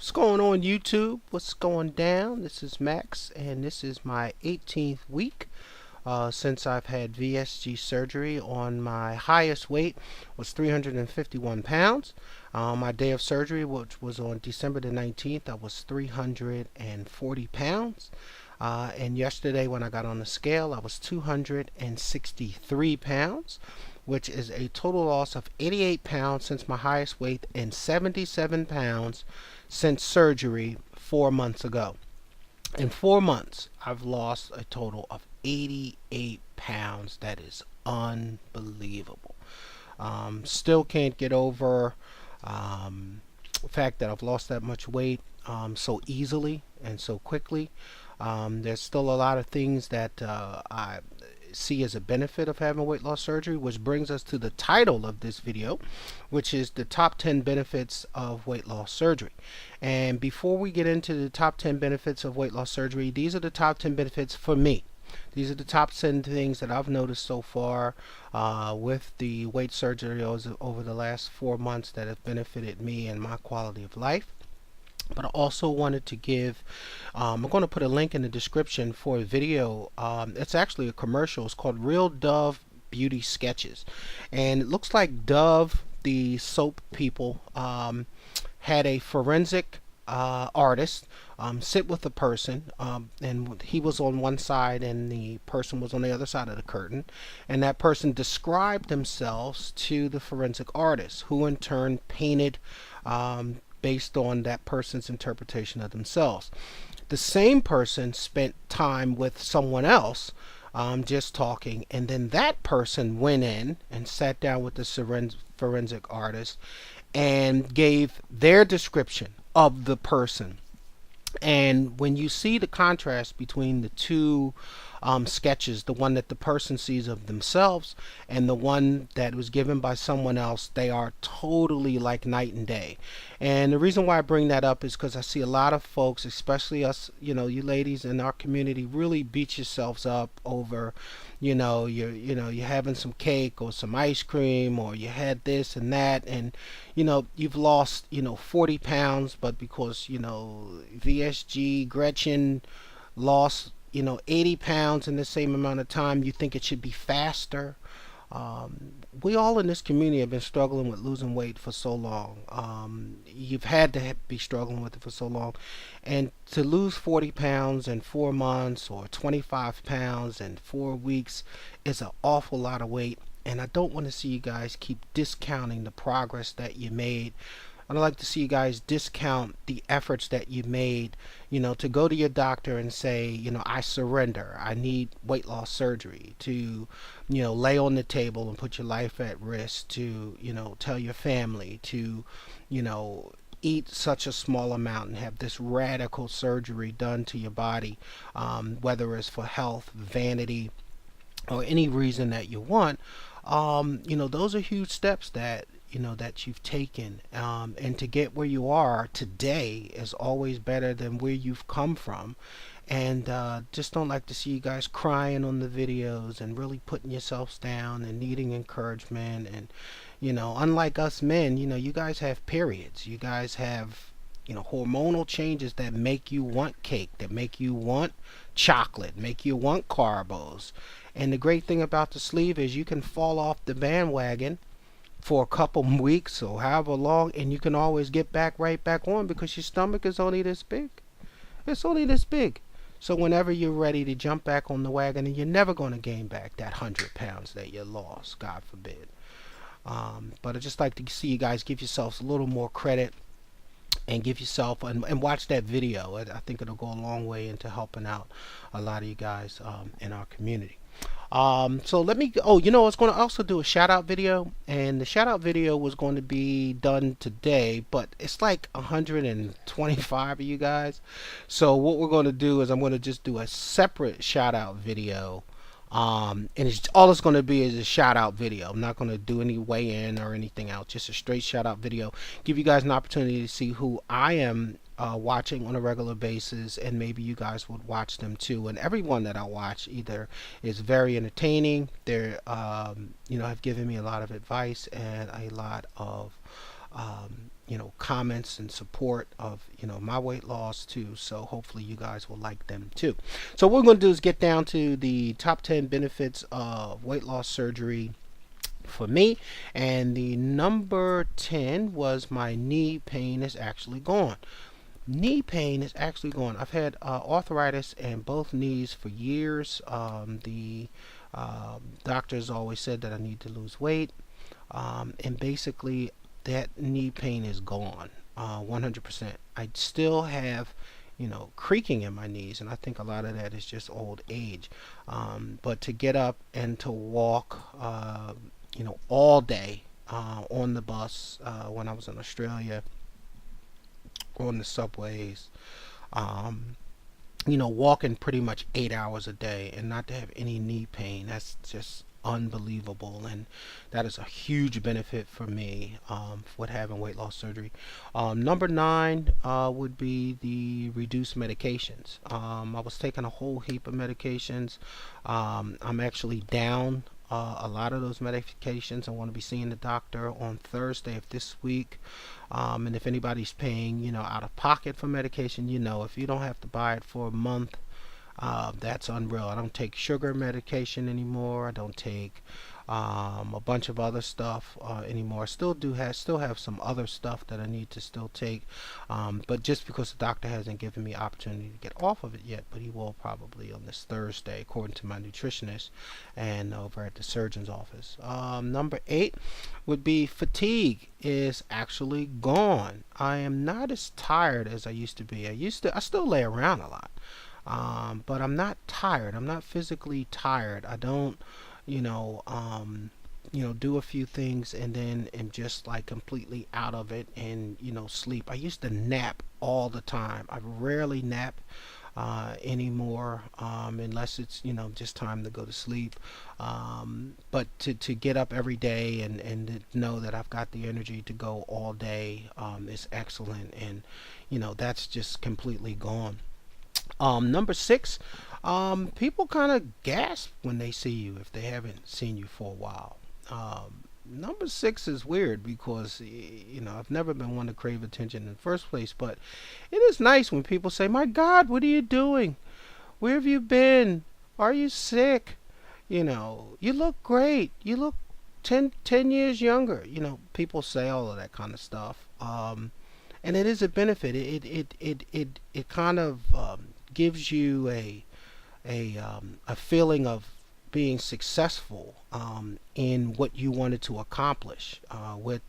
What's going on YouTube? What's going down? This is Max and this is my 18th week since I've had VSG surgery. On my highest weight was 351 pounds. My day of surgery, which was on December the 19th, I was 340 pounds. And yesterday when I got on the scale, I was 263 pounds, which is a total loss of 88 pounds since my highest weight and 77 pounds since surgery 4 months ago. In 4 months, I've lost a total of 88 pounds. That is unbelievable. Still can't get over the fact that I've lost that much weight so easily and so quickly. There's still a lot of things that I see as a benefit of having weight loss surgery, which brings us to the title of this video, which is the top 10 benefits of weight loss surgery. And before we get into the top 10 benefits of weight loss surgery, these are the top 10 benefits for me. These are the top 10 things that I've noticed so far with the weight surgery over the last 4 months that have benefited me and my quality of life. But I also wanted to give, I'm going to put a link in the description for a video. It's actually a commercial. It's called Real Dove Beauty Sketches. And it looks like Dove, the soap people, had a forensic artist sit with a person, and he was on one side and the person was on the other side of the curtain, and that person described themselves to the forensic artist, who in turn painted based on that person's interpretation of themselves. The same person spent time with someone else just talking, and then that person went in and sat down with the forensic artist and gave their description of the person. And when you see the contrast between the two sketches, the one that the person sees of themselves and the one that was given by someone else, they are totally like night and day. And the reason why I bring that up is because I see a lot of folks, especially us, you ladies in our community, really beat yourselves up over, you're having some cake or some ice cream, or you had this and that, and you've lost 40 pounds, but because VSG Gretchen lost 80 pounds in the same amount of time, you think it should be faster. We all in this community have been struggling with losing weight for so long. You've had to be struggling with it for so long, and to lose 40 pounds in 4 months or 25 pounds in 4 weeks is an awful lot of weight. And I don't want to see you guys keep discounting the progress that you made. I'd like to see you guys discount the efforts that you made, to go to your doctor and say, I surrender. I need weight loss surgery. To, lay on the table and put your life at risk. To, tell your family to, eat such a small amount and have this radical surgery done to your body, whether it's for health, vanity, or any reason that you want. Those are huge steps that that you've taken, and to get where you are today is always better than where you've come from. And just don't like to see you guys crying on the videos and really putting yourselves down and needing encouragement. And unlike us men, you guys have periods, you guys have hormonal changes that make you want cake, that make you want chocolate, make you want carbos. And the great thing about the sleeve is you can fall off the bandwagon for a couple weeks or however long, and you can always get right back on, because your stomach is only this big. It's only this big. So whenever you're ready to jump back on the wagon, and you're never going to gain back that 100 pounds that you lost, God forbid. But I just like to see you guys give yourselves a little more credit and give yourself and watch that video. I think it'll go a long way into helping out a lot of you guys in our community. So let me, I was going to also do a shout out video, and the shout out video was going to be done today, but it's like 125 of you guys. So what we're going to do is I'm going to just do a separate shout out video. And all it's going to be is a shout out video. I'm not going to do any weigh in or anything else, just a straight shout out video. Give you guys an opportunity to see who I am watching on a regular basis, and maybe you guys would watch them too. And everyone that I watch either is very entertaining, they're have given me a lot of advice and a lot of comments and support of my weight loss too. So hopefully you guys will like them too. So what we're going to do is get down to the top 10 benefits of weight loss surgery for me, and the number 10 was my knee pain is actually gone. Knee pain is actually gone. I've had arthritis in both knees for years. The doctors always said that I need to lose weight, and basically that knee pain is gone, 100%. I still have creaking in my knees, and I think a lot of that is just old age. But to get up and to walk, all day on the bus when I was in Australia, on the subways, walking pretty much 8 hours a day and not to have any knee pain, that's just unbelievable. And that is a huge benefit for me with having weight loss surgery. Number 9 would be the reduced medications. I was taking a whole heap of medications. I'm actually down a lot of those medications. I want to be seeing the doctor on Thursday of this week. And if anybody's paying, out of pocket for medication, if you don't have to buy it for a month, that's unreal. I don't take sugar medication anymore. I don't take a bunch of other stuff anymore. Still have some other stuff that I need to still take, but just because the doctor hasn't given me opportunity to get off of it yet, but he will probably on this Thursday, according to my nutritionist and over at the surgeon's office. Number 8 would be fatigue is actually gone. I am not as tired as I used to be. I still lay around a lot, but I'm not tired. I'm not physically tired. I don't do a few things and then am just like completely out of it and sleep. I used to nap all the time. I rarely nap anymore, unless it's just time to go to sleep. But to get up every day and to know that I've got the energy to go all day is excellent, and that's just completely gone. Number 6, people kind of gasp when they see you if they haven't seen you for a while. Number 6 is weird because I've never been one to crave attention in the first place, but it is nice when people say, "My God, what are you doing? Where have you been? Are you sick? You look great. You look 10 years younger." People say all of that kind of stuff, and it is a benefit. It kind of gives you a feeling of being successful in what you wanted to accomplish with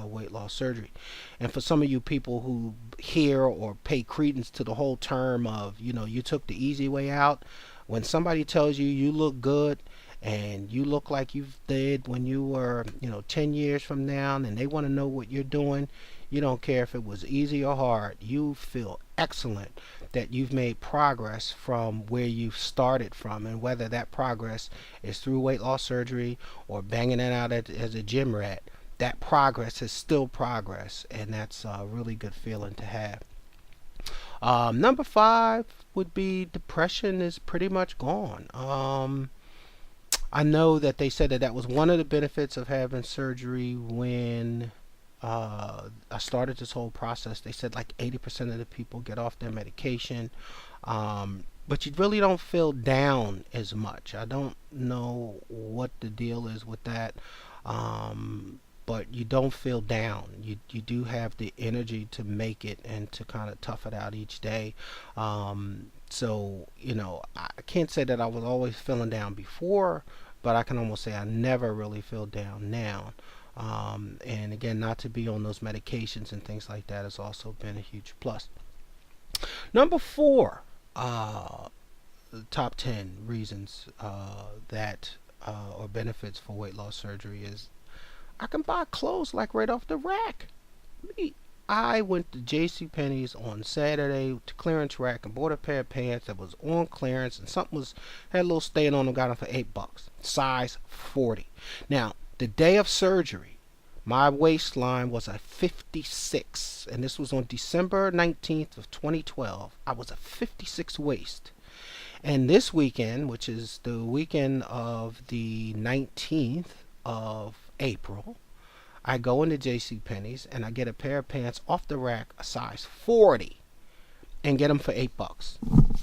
weight loss surgery. And for some of you people who hear or pay credence to the whole term of you took the easy way out, when somebody tells you you look good and you look like you did when you were 10 years from now, and they want to know what you're doing, you don't care if it was easy or hard, you feel excellent that you've made progress from where you started from. And whether that progress is through weight loss surgery or banging it out as a gym rat, that progress is still progress, and that's a really good feeling to have. Number 5 would be depression is pretty much gone. I know that they said that was one of the benefits of having surgery when I started this whole process. They said like 80% of the people get off their medication, but you really don't feel down as much. I don't know what the deal is with that, but you don't feel down. You do have the energy to make it and to kind of tough it out each day. So I can't say that I was always feeling down before, but I can almost say I never really feel down now. And again, not to be on those medications and things like that has also been a huge plus. Number 4, the top 10 reasons that or benefits for weight loss surgery is I can buy clothes like right off the rack. I went to JCPenney's on Saturday to clearance rack and bought a pair of pants that was on clearance, and something had a little stain on them, got them for $8, size 40. Now, the day of surgery, my waistline was a 56, and this was on December 19th of 2012. I was a 56 waist. And this weekend, which is the weekend of the 19th of April, I go into JCPenney's and I get a pair of pants off the rack, a size 40, and get them for $8.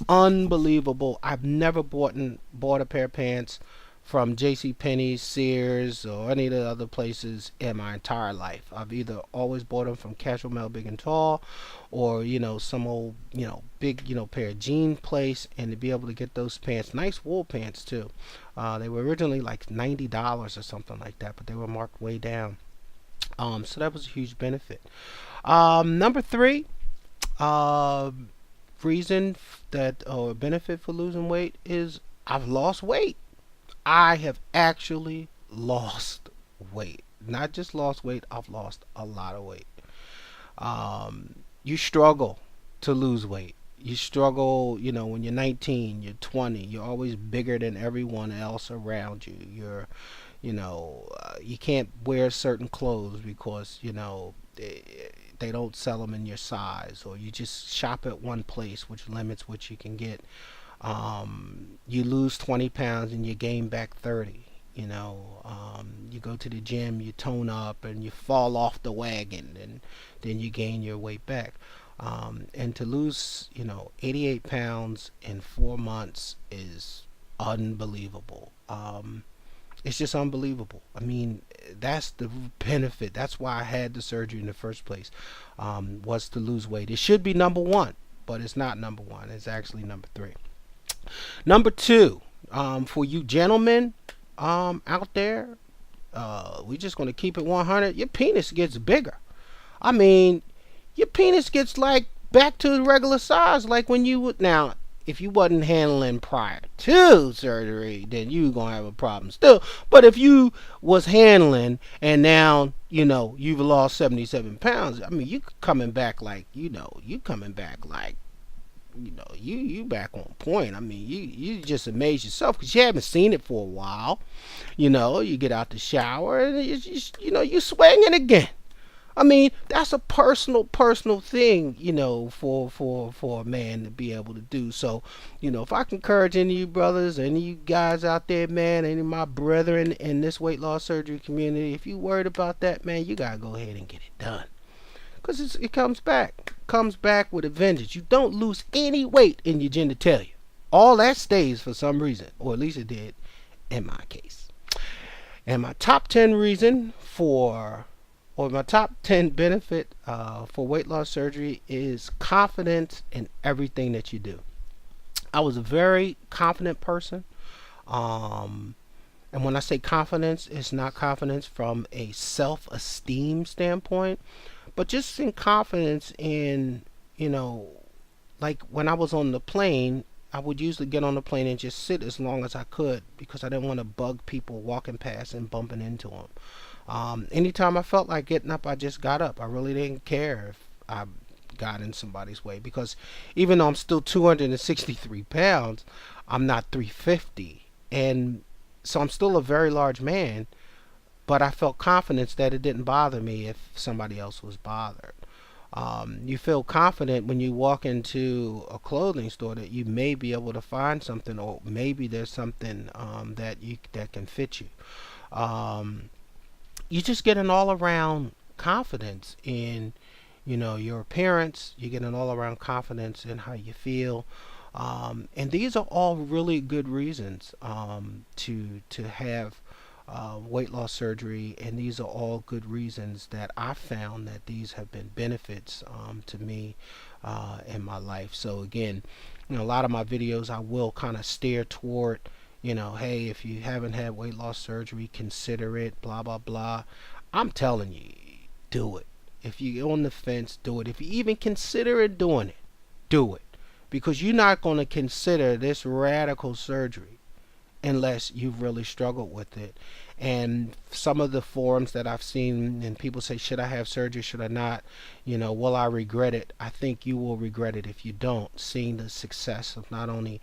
Unbelievable. I've never bought a pair of pants from JCPenney's, Sears, or any of the other places in my entire life. I've either always bought them from Casual Male Big and Tall, or some old big pair of jean place. And to be able to get those pants, nice wool pants too. They were originally like $90 or something like that, but they were marked way down. So that was a huge benefit. Number three, uh, reason that or benefit for losing weight is I've lost weight. I have actually lost weight. Not just lost weight, I've lost a lot of weight. You struggle to lose weight. You struggle, when you're 19, you're 20, you're always bigger than everyone else around you. You can't wear certain clothes because, they don't sell them in your size, or you just shop at one place, which limits what you can get. You lose 20 pounds and you gain back 30. You go to the gym, you tone up, and you fall off the wagon, and then you gain your weight back. And to lose, 88 pounds in 4 months is unbelievable. It's just unbelievable. I mean, that's the benefit. That's why I had the surgery in the first place, was to lose weight. It should be number one, but it's not number one. It's actually number three. Number two, for you gentlemen out there, we're just going to keep it 100. Your penis gets bigger. I mean, your penis gets like back to the regular size, like when you would. Now, if you wasn't handling prior to surgery, then you gonna have a problem still. But if you was handling and now you've lost 77 pounds, I mean, you coming back like you coming back like you back on point. I mean, you just amaze yourself because you haven't seen it for a while. You get out the shower and you swinging again. I mean, that's a personal thing, for a man to be able to do. So, if I can encourage any of you brothers, any of you guys out there, man, any of my brethren in this weight loss surgery community, if you worried about that, man, you gotta go ahead and get it done. Because it comes back. Comes back with a vengeance. You don't lose any weight in your genitalia. All that stays for some reason, or at least it did in my case. And my top 10 reason my top 10 benefit for weight loss surgery is confidence in everything that you do. I was a very confident person. And when I say confidence, it's not confidence from a self-esteem standpoint, but just in confidence in, like when I was on the plane, I would usually get on the plane and just sit as long as I could because I didn't want to bug people walking past and bumping into them. Anytime I felt like getting up, I just got up. I really didn't care if I got in somebody's way, because even though I'm still 263 pounds, I'm not 350. And so I'm still a very large man, but I felt confidence that it didn't bother me if somebody else was bothered. You feel confident when you walk into a clothing store that you may be able to find something, or maybe there's something that can fit you. You just get an all-around confidence in your appearance. You get an all-around confidence in how you feel, and these are all really good reasons to have weight loss surgery, and these are all good reasons that I found that these have been benefits to me in my life. So again, a lot of my videos I will kind of steer toward, hey, if you haven't had weight loss surgery, consider it, blah blah blah. I'm telling you, do it. If you're on the fence, do it. If you even consider it doing it, do it, because you're not going to consider this radical surgery unless you've really struggled with it. And some of the forums that I've seen, and people say, should I have surgery, should I not, will I regret it? I think you will regret it if you don't, seeing the success of not only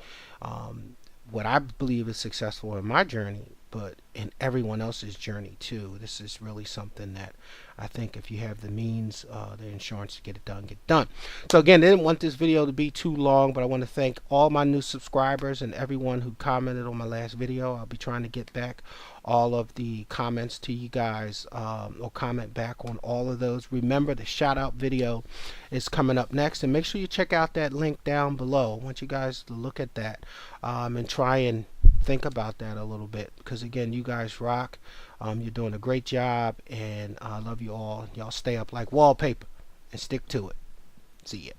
what I believe is successful in my journey, but in everyone else's journey too. This is really something that I think if you have the means, the insurance to get it done, get it done. So again, I didn't want this video to be too long, but I want to thank all my new subscribers and everyone who commented on my last video. I'll be trying to get back all of the comments to you guys, or comment back on all of those. Remember, the shout out video is coming up next, and make sure you check out that link down below. I want you guys to look at that, and try and think about that a little bit, because again, you guys rock. You're doing a great job, and I love you all. Y'all stay up like wallpaper and stick to it. See ya.